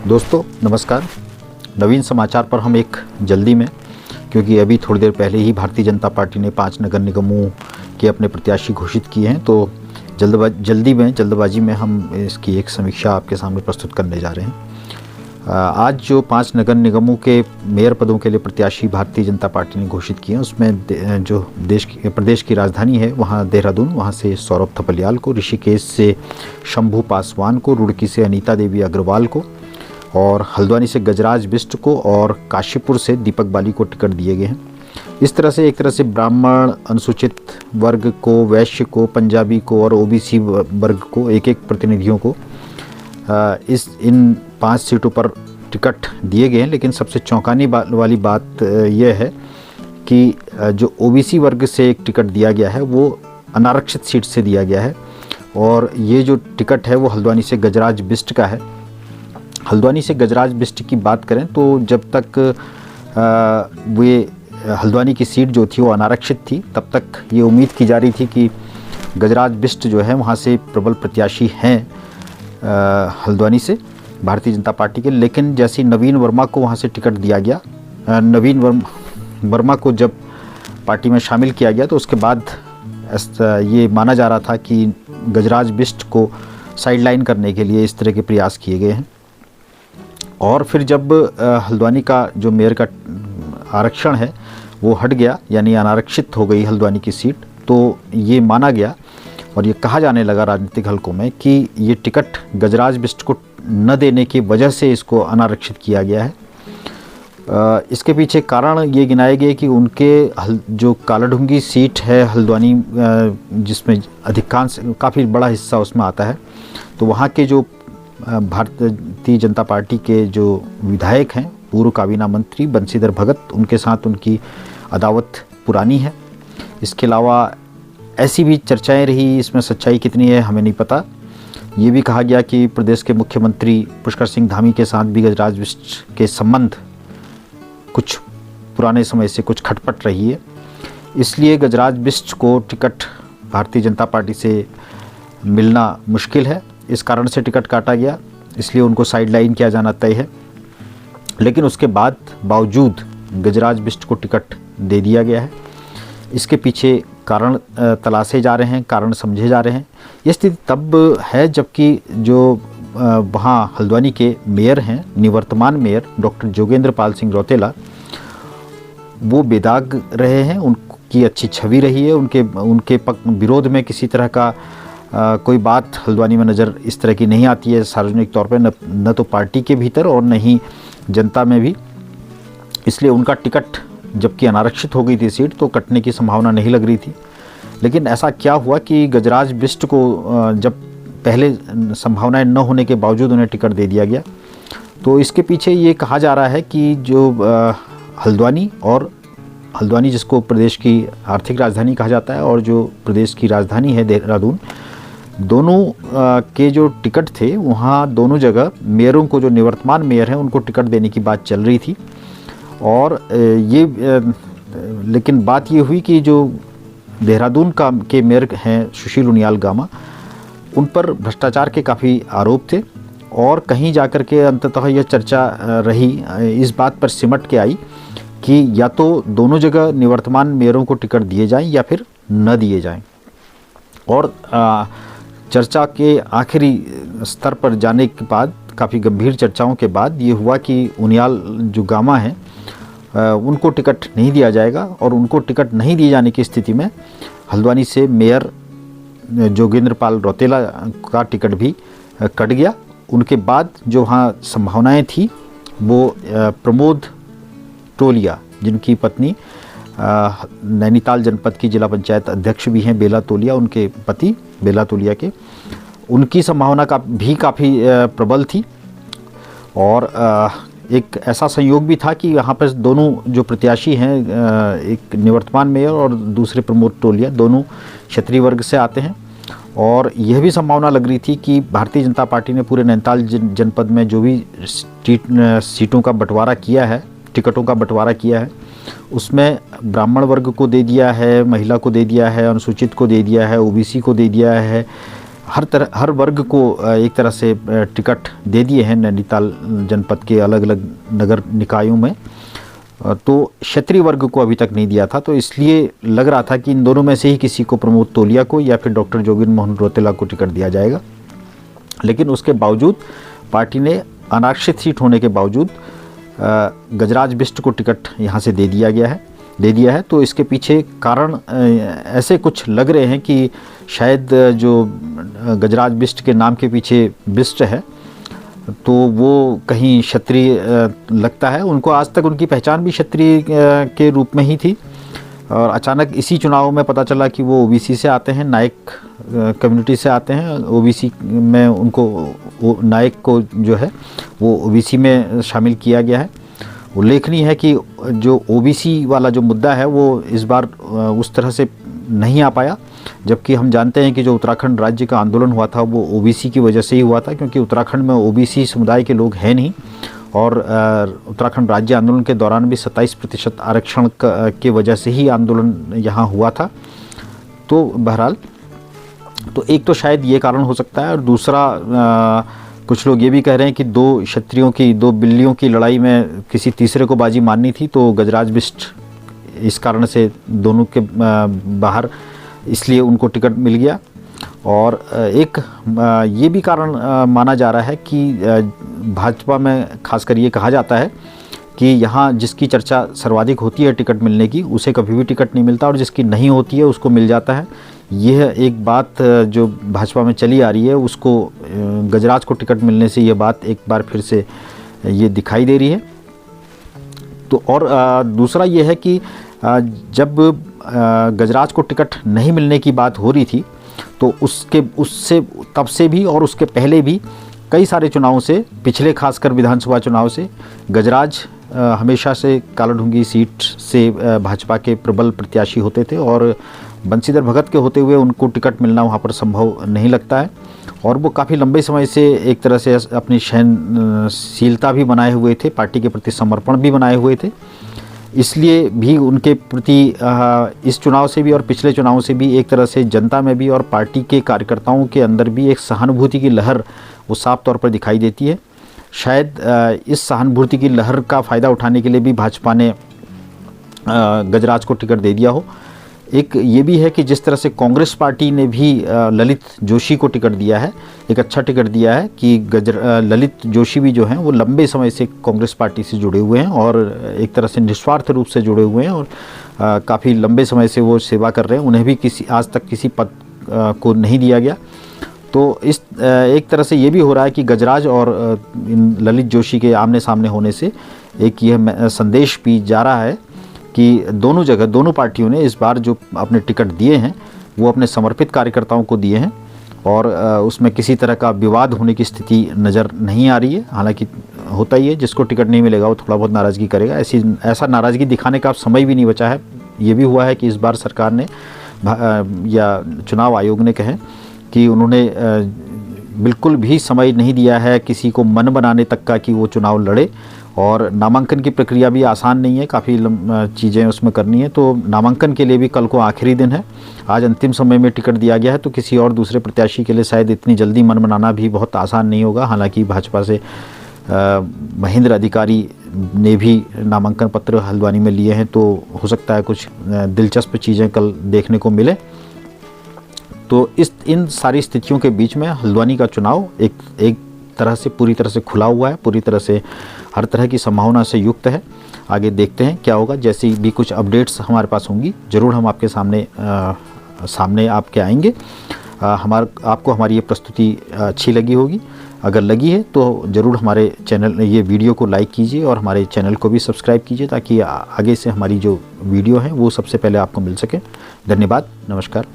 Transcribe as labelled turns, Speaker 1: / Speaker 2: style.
Speaker 1: दोस्तों नमस्कार। नवीन समाचार पर हम एक जल्दी में, क्योंकि अभी थोड़ी देर पहले ही भारतीय जनता पार्टी ने 5 नगर निगमों के अपने प्रत्याशी घोषित किए हैं, तो जल्दबाजी में हम इसकी एक समीक्षा आपके सामने प्रस्तुत करने जा रहे हैं। आज जो 5 नगर निगमों के मेयर पदों के लिए प्रत्याशी भारतीय जनता पार्टी ने घोषित किए हैं, उसमें जो प्रदेश की राजधानी है वहाँ देहरादून, वहाँ से सौरभ थपलियाल को, ऋषिकेश से शंभू पासवान को, रुड़की से अनीता देवी अग्रवाल को, और हल्द्वानी से गजराज बिष्ट को और काशीपुर से दीपक बाली को टिकट दिए गए हैं। इस तरह से एक तरह से ब्राह्मण, अनुसूचित वर्ग को, वैश्य को, पंजाबी को और ओबीसी वर्ग को एक प्रतिनिधियों को इन 5 सीटों पर टिकट दिए गए हैं। लेकिन सबसे चौंकाने वाली बात यह है कि जो ओबीसी वर्ग से एक टिकट दिया गया है वो अनारक्षित सीट से दिया गया है, और ये जो टिकट है वो हल्द्वानी से गजराज बिष्ट का है। हल्द्वानी से गजराज बिष्ट की बात करें तो जब तक वे हल्द्वानी की सीट जो थी वो अनारक्षित थी, तब तक ये उम्मीद की जा रही थी कि गजराज बिष्ट जो है वहाँ से प्रबल प्रत्याशी हैं हल्द्वानी से भारतीय जनता पार्टी के। लेकिन जैसे नवीन वर्मा को वहाँ से टिकट दिया गया, नवीन वर्मा को जब पार्टी में शामिल किया गया, तो उसके बाद ये माना जा रहा था कि गजराज बिष्ट को साइडलाइन करने के लिए इस तरह के प्रयास किए गए हैं। और फिर जब हल्द्वानी का जो मेयर का आरक्षण है वो हट गया, यानी अनारक्षित हो गई हल्द्वानी की सीट, तो ये माना गया और ये कहा जाने लगा राजनीतिक हलकों में कि ये टिकट गजराज बिष्ट को न देने की वजह से इसको अनारक्षित किया गया है। इसके पीछे कारण ये गिनाए गए कि उनके जो कालाढूंगी सीट है हल्द्वानी, जिसमें अधिकांश काफ़ी बड़ा हिस्सा उसमें आता है, तो वहाँ के जो भारतीय जनता पार्टी के जो विधायक हैं, पूर्व काबीना मंत्री बंशीधर भगत, उनके साथ उनकी अदावत पुरानी है। इसके अलावा ऐसी भी चर्चाएं रही, इसमें सच्चाई कितनी है हमें नहीं पता। ये भी कहा गया कि प्रदेश के मुख्यमंत्री पुष्कर सिंह धामी के साथ भी गजराज बिष्ट के संबंध कुछ पुराने समय से कुछ खटपट रही है, इसलिए गजराज बिष्ट को टिकट भारतीय जनता पार्टी से मिलना मुश्किल है। इस कारण से टिकट काटा गया, इसलिए उनको साइडलाइन किया जाना तय है। लेकिन उसके बावजूद गजराज बिष्ट को टिकट दे दिया गया है। इसके पीछे कारण तलाशे जा रहे हैं, कारण समझे जा रहे हैं। ये स्थिति तब है जबकि जो वहाँ हल्द्वानी के मेयर हैं, निवर्तमान मेयर डॉक्टर जोगेंद्र पाल सिंह रौतेला, वो बेदाग रहे हैं, उनकी अच्छी छवि रही है, उनके विरोध में किसी तरह का कोई बात हल्द्वानी में नज़र इस तरह की नहीं आती है सार्वजनिक तौर पे, न तो पार्टी के भीतर और न ही जनता में भी। इसलिए उनका टिकट, जबकि अनारक्षित हो गई थी सीट, तो कटने की संभावना नहीं लग रही थी। लेकिन ऐसा क्या हुआ कि गजराज बिष्ट को जब पहले संभावनाएं न होने के बावजूद उन्हें टिकट दे दिया गया, तो इसके पीछे ये कहा जा रहा है कि जो हल्द्वानी जिसको प्रदेश की आर्थिक राजधानी कहा जाता है, और जो प्रदेश की राजधानी है देहरादून, दोनों के जो टिकट थे वहाँ दोनों जगह मेयरों को, जो निवर्तमान मेयर हैं, उनको टिकट देने की बात चल रही थी। और लेकिन बात ये हुई कि जो देहरादून के मेयर हैं सुशील उनियाल गामा, उन पर भ्रष्टाचार के काफ़ी आरोप थे, और कहीं जाकर के अंततः यह चर्चा रही, इस बात पर सिमट के आई कि या तो दोनों जगह निवर्तमान मेयरों को टिकट दिए जाएं या फिर न दिए जाएं। और चर्चा के आखिरी स्तर पर जाने के बाद, काफ़ी गंभीर चर्चाओं के बाद ये हुआ कि उनियाल जो गामा हैं उनको टिकट नहीं दिया जाएगा, और उनको टिकट नहीं दिए जाने की स्थिति में हल्द्वानी से मेयर जोगेंद्र पाल रौतेला का टिकट भी कट गया। उनके बाद जो वहाँ संभावनाएं थी वो प्रमोद टोलिया, जिनकी पत्नी नैनीताल जनपद की जिला पंचायत अध्यक्ष भी हैं, बेला तोलिया, उनके पति बेला तोलिया के, उनकी संभावना का भी काफ़ी प्रबल थी। और एक ऐसा संयोग भी था कि यहाँ पर दोनों जो प्रत्याशी हैं, एक निवर्तमान मेयर और दूसरे प्रमोद टोलिया, दोनों क्षत्रिय वर्ग से आते हैं, और यह भी संभावना लग रही थी कि भारतीय जनता पार्टी ने पूरे नैनीताल जनपद में जो भी सीटों का बंटवारा किया है, टिकटों का बंटवारा किया है, उसमें ब्राह्मण वर्ग को दे दिया है, महिला को दे दिया है, अनुसूचित को दे दिया है, ओबीसी को दे दिया है, हर वर्ग को एक तरह से टिकट दे दिए हैं नैनीताल जनपद के अलग अलग नगर निकायों में। तो क्षत्रिय वर्ग को अभी तक नहीं दिया था, तो इसलिए लग रहा था कि इन दोनों में से ही किसी को, प्रमोद तोलिया को या फिर डॉक्टर जोगिंद्र मोहन रौतेला को टिकट दिया जाएगा। लेकिन उसके बावजूद पार्टी ने अनारक्षित सीट होने के बावजूद गजराज बिष्ट को टिकट यहाँ से दे दिया है। तो इसके पीछे कारण ऐसे कुछ लग रहे हैं कि शायद जो गजराज बिष्ट के नाम के पीछे बिष्ट है तो वो कहीं क्षत्रिय लगता है। उनको आज तक उनकी पहचान भी क्षत्रिय के रूप में ही थी, और अचानक इसी चुनाव में पता चला कि वो ओबीसी से आते हैं, नायक कम्युनिटी से आते हैं। ओबीसी में उनको नायक को जो है वो ओबीसी में शामिल किया गया है। उल्लेखनीय है कि जो ओबीसी वाला जो मुद्दा है वो इस बार उस तरह से नहीं आ पाया, जबकि हम जानते हैं कि जो उत्तराखंड राज्य का आंदोलन हुआ था वो ओबीसी की वजह से ही हुआ था, क्योंकि उत्तराखंड में ओबीसी समुदाय के लोग हैं नहीं, और उत्तराखंड राज्य आंदोलन के दौरान भी 27% आरक्षण के वजह से ही आंदोलन यहाँ हुआ था। तो बहरहाल, तो एक तो शायद ये कारण हो सकता है, और दूसरा कुछ लोग ये भी कह रहे हैं कि दो बिल्लियों की लड़ाई में किसी तीसरे को बाजी मारनी थी, तो गजराज बिष्ट इस कारण से दोनों के बाहर, इसलिए उनको टिकट मिल गया। और एक ये भी कारण माना जा रहा है कि भाजपा में खासकर ये कहा जाता है कि यहाँ जिसकी चर्चा सर्वाधिक होती है टिकट मिलने की, उसे कभी भी टिकट नहीं मिलता, और जिसकी नहीं होती है उसको मिल जाता है। यह एक बात जो भाजपा में चली आ रही है, उसको गजराज को टिकट मिलने से ये बात एक बार फिर से ये दिखाई दे रही है। तो और दूसरा ये है कि जब गजराज को टिकट नहीं मिलने की बात हो रही थी, तो उससे तब से भी और उसके पहले भी कई सारे चुनावों से, पिछले खासकर विधानसभा चुनाव से, गजराज हमेशा से कालाढूंगी सीट से भाजपा के प्रबल प्रत्याशी होते थे, और बंशीधर भगत के होते हुए उनको टिकट मिलना वहाँ पर संभव नहीं लगता है। और वो काफ़ी लंबे समय से एक तरह से अपनी सहनशीलता भी बनाए हुए थे, पार्टी के प्रति समर्पण भी बनाए हुए थे, इसलिए भी उनके प्रति इस चुनाव से भी और पिछले चुनाव से भी एक तरह से जनता में भी और पार्टी के कार्यकर्ताओं के अंदर भी एक सहानुभूति की लहर वो साफ तौर पर दिखाई देती है। शायद इस सहानुभूति की लहर का फ़ायदा उठाने के लिए भी भाजपा ने गजराज को टिकट दे दिया हो। एक ये भी है कि जिस तरह से कांग्रेस पार्टी ने भी ललित जोशी को टिकट दिया है, एक अच्छा टिकट दिया है कि ललित जोशी भी जो हैं वो लंबे समय से कांग्रेस पार्टी से जुड़े हुए हैं, और एक तरह से निस्वार्थ रूप से जुड़े हुए हैं, और काफ़ी लंबे समय से वो सेवा कर रहे हैं। उन्हें भी आज तक किसी पद को नहीं दिया गया। तो इस एक तरह से ये भी हो रहा है कि गजराज और इन ललित जोशी के आमने सामने होने से एक यह संदेश भी जा रहा है कि दोनों जगह, दोनों पार्टियों ने इस बार जो अपने टिकट दिए हैं वो अपने समर्पित कार्यकर्ताओं को दिए हैं, और उसमें किसी तरह का विवाद होने की स्थिति नज़र नहीं आ रही है। हालांकि होता ही है, जिसको टिकट नहीं मिलेगा वो थोड़ा बहुत नाराज़गी करेगा, ऐसा नाराज़गी दिखाने का समय भी नहीं बचा है। ये भी हुआ है कि इस बार सरकार ने या चुनाव आयोग ने कहें कि उन्होंने बिल्कुल भी समय नहीं दिया है किसी को मन बनाने तक का कि वो चुनाव लड़े, और नामांकन की प्रक्रिया भी आसान नहीं है, काफ़ी चीज़ें उसमें करनी है। तो नामांकन के लिए भी कल को आखिरी दिन है, आज अंतिम समय में टिकट दिया गया है, तो किसी और दूसरे प्रत्याशी के लिए शायद इतनी जल्दी मन बनाना भी बहुत आसान नहीं होगा। हालांकि भाजपा से महेंद्र अधिकारी ने भी नामांकन पत्र हल्द्वानी में लिए हैं, तो हो सकता है कुछ दिलचस्प चीज़ें कल देखने को मिले। तो इन सारी स्थितियों के बीच में हल्द्वानी का चुनाव एक तरह से पूरी तरह से खुला हुआ है, पूरी तरह से हर तरह की संभावना से युक्त है। आगे देखते हैं क्या होगा। जैसे भी कुछ अपडेट्स हमारे पास होंगी ज़रूर हम आपके सामने आपके आएंगे। आपको हमारी ये प्रस्तुति अच्छी लगी होगी, अगर लगी है तो ज़रूर हमारे चैनल ये वीडियो को लाइक कीजिए और हमारे चैनल को भी सब्सक्राइब कीजिए, ताकि आगे से हमारी जो वीडियो है वो सबसे पहले आपको मिल सके। धन्यवाद, नमस्कार।